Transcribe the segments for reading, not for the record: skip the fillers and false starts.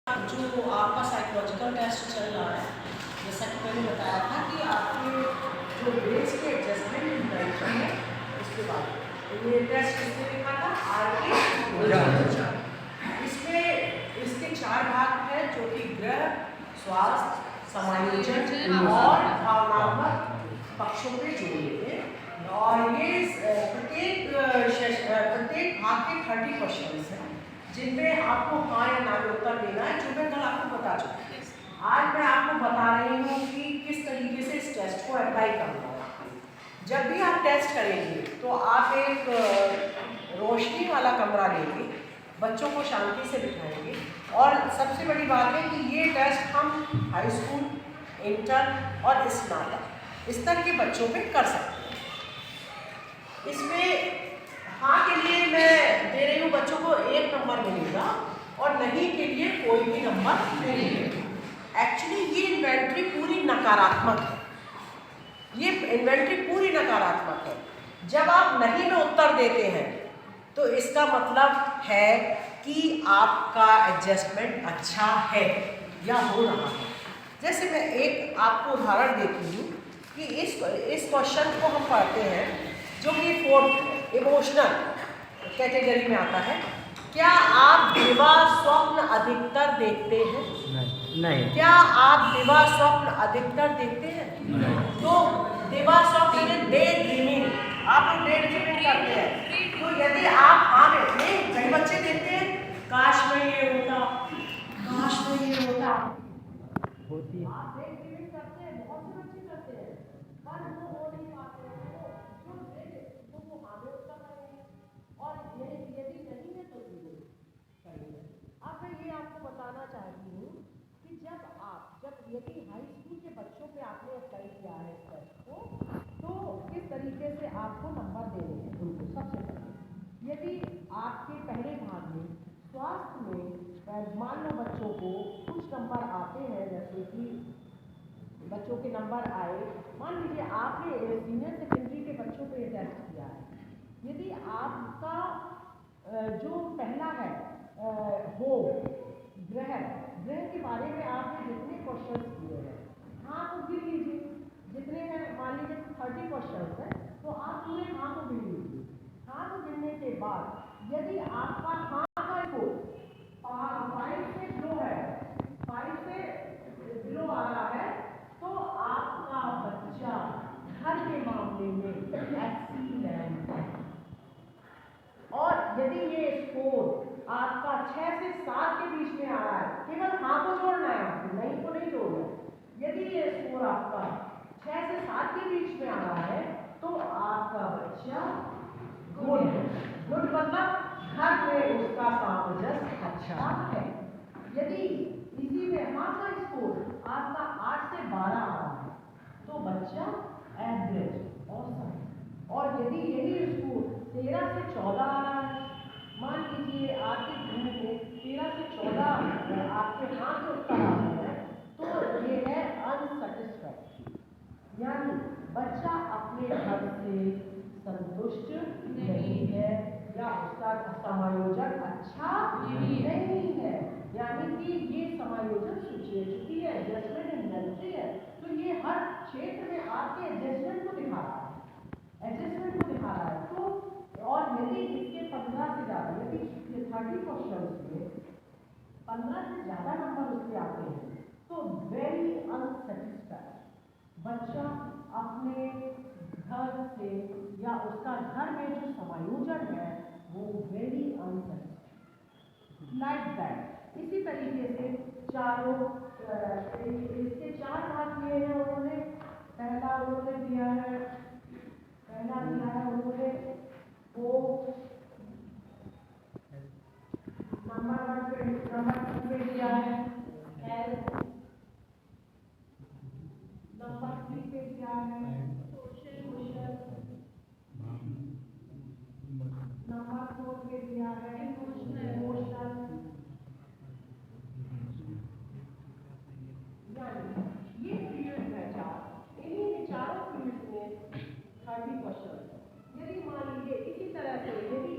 जो आपका psychological test चल रहा है, जैसा कि मैंने बताया था कि आपके जो ब्रेन्स के एडजस्टमेंट इन्वेंशन है उसके बाद ये टेस्ट इसमें लिखा था RK। इसमें इसके 4 भाग हैं जो कि गृह, स्वास्थ्य, समायोजन और भावनात्मक पक्षों पे जोड़े हैं। और ये प्रत्येक भाग के 30 क्वेश्चन हैं जिनमें आपको हाँ या ना में उत्तर देना है, जो मैं कल आपको बता चुकी हूँ। आज मैं आपको बता रही हूँ कि किस तरीके से इस टेस्ट को अप्लाई करना है। जब भी आप टेस्ट करेंगे तो आप एक रोशनी वाला कमरा लेंगे, बच्चों को शांति से बिठाएंगे और सबसे बड़ी बात है कि ये टेस्ट हम हाई स्कूल, इंटर और स्नातक स्तर के बच्चों पे कर सकते हैं। इसमें हाँ के लिए मैं दे रही हूँ बच्चों को 1 नंबर मिलेगा और नहीं के लिए कोई भी नंबर नहीं मिलेगा। एक्चुअली ये इन्वेंट्री पूरी नकारात्मक है, ये इन्वेंट्री पूरी नकारात्मक है। जब आप नहीं में उत्तर देते हैं तो इसका मतलब है कि आपका एडजस्टमेंट अच्छा है या हो रहा है। जैसे मैं एक आपको उदाहरण देती हूँ कि इस क्वेश्चन को हम पढ़ते हैं जो कि 4th इमोशनल कैटेगरी में आता है। क्या आप दिवा स्वप्न अधिकतर देखते हैं? नहीं। क्या आप दिवा स्वप्न अधिकतर देखते हैं? नहीं। तो दिवा स्वप्न डे ड्रीमिंग, आप लोग डे ड्रीमिंग करते हैं। तो यदि आप हाँ में नहीं, कई बच्चे देखते हैं काश में ये होता, काश में ये होता होती है। आप डे ड्रीमिंग करते हैं, बहुत से बच्चे करते हैं, पर वो हो नहीं पाते हैं। वो हाँ में उत्तर करेंगे और यदि नहीं है तो जीरो करेंगे। अब मैं ये आपको बताना चाहती हूँ कि जब यदि हाई स्कूल के बच्चों पे आपने अप्लाई किया है इस टेस्ट को, तो किस तरीके से आपको नंबर देने हैं उनको। सबसे पहले यदि आपके पहले भाग में स्वास्थ्य में मान लो बच्चों को कुछ नंबर आते हैं, जैसे कि बच्चों के नंबर आए, मान लीजिए आपने सीनियर सेकेंडरी के बच्चों पे टेस्ट किया है। यदि आपका जो पहला है वो ग्रह के बारे में आपने जितने क्वेश्चन किए हैं, हाँ तो गिन लीजिए। जितने हैं मान लीजिए 30 क्वेश्चन हैं, तो आप पूरे हाँ को गिन लीजिए। हाँ को गिनने के बाद यदि आपका हाँ का स्कोर 5 से बिलो है, 5 से बिलो आ रहा है, तो आपका बच्चा घर के मामले में एक्सीलेंट है। और यदि ये स्कोर आपका 6 से 7 के बीच में आ रहा है, केवल हाँ को जोड़ना है आपको, नहीं को नहीं जोड़ना। यदि ये स्कोर आपका 6 से 7 के बीच में आ रहा है तो आपका बच्चा गुड है। गुड मतलब घर में उसका सामंजस्य अच्छा है। यदि इसी में हाँ का स्कोर आपका 8 से 12 आ रहा है तो बच्चा एवरेज औसत। और यदि यही स्कोर 13 से 14 आ रहा है, मान लीजिए आपके घर में 13 से 14 आपके हाँ के उत्तर आ रहे हैं, तो ये है अनसेटिस्फैक्ट्री, यानी बच्चा अपने घर से संतुष्ट नहीं है या उसका समायोजन अच्छा नहीं है। यानी कि ये समायोजन चूंकि है एडजस्टमेंट इन्वेंट्री है, तो ये हर क्षेत्र में आपके एडजस्टमेंट को दिखा रहा है। तो और यदि इसके 15 से ज़्यादा, यदि 30 क्वेश्चन में 15 से ज़्यादा नंबर उसके आते हैं तो वेरी अनसेटिस्फाइड, बच्चा अपने घर से या उसका घर में जो समायोजन है वो वेरी अनसेटिस्फाइड लाइक दैट। इसी तरीके से चारों इसके 4 भाग दिए हैं उन्होंने। पहला उन्होंने दिया है उन्होंने वो नंबर 2 पे दिया है हेल्थ, नंबर 3 पे दिया है सोशल, नंबर 4 पे दिया है इमोशनल। ये फील्ड है 4, इन्हीं चारों फील्ड में 30 क्वेश्चन। यदि मान लीजिए इसी तरह से यदि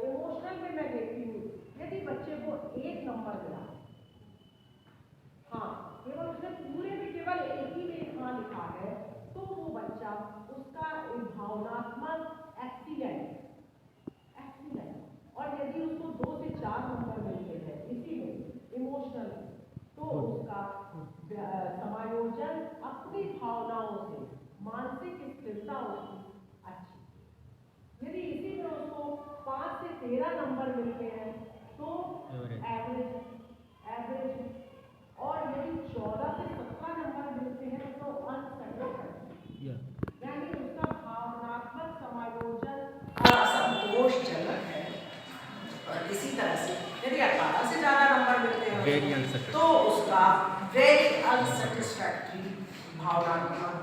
इमोशनल में मैं देखती हूँ, यदि बच्चा बच्चे को 1 नंबर मिला, हाँ केवल उसने पूरे में केवल एक ही में हाँ लिखा है, तो वो बच्चा उसका भावनात्मक एक्सीलेंट, और यदि उसको 2 से 4 नंबर मिलते हैं इसी में इमोशनल, तो उसका समायोजन अपनी भावनाओं से, मानसिक स्थिरता उसकी अच्छी। यदि इसी में उसको 5 से 13 नंबर मिलते हैं तो एवरेज, और यदि 14 से 17 नंबर मिलते हैं तो अनसेटिस्फैक्टरी, यानी उसका भावनात्मक समायोजन असंतोषजनक है। और इसी तरह से यदि 18 से ज्यादा नंबर मिलते हैं तो उसका वेरी अनसेटिस्फैक्टरी भावनात्मक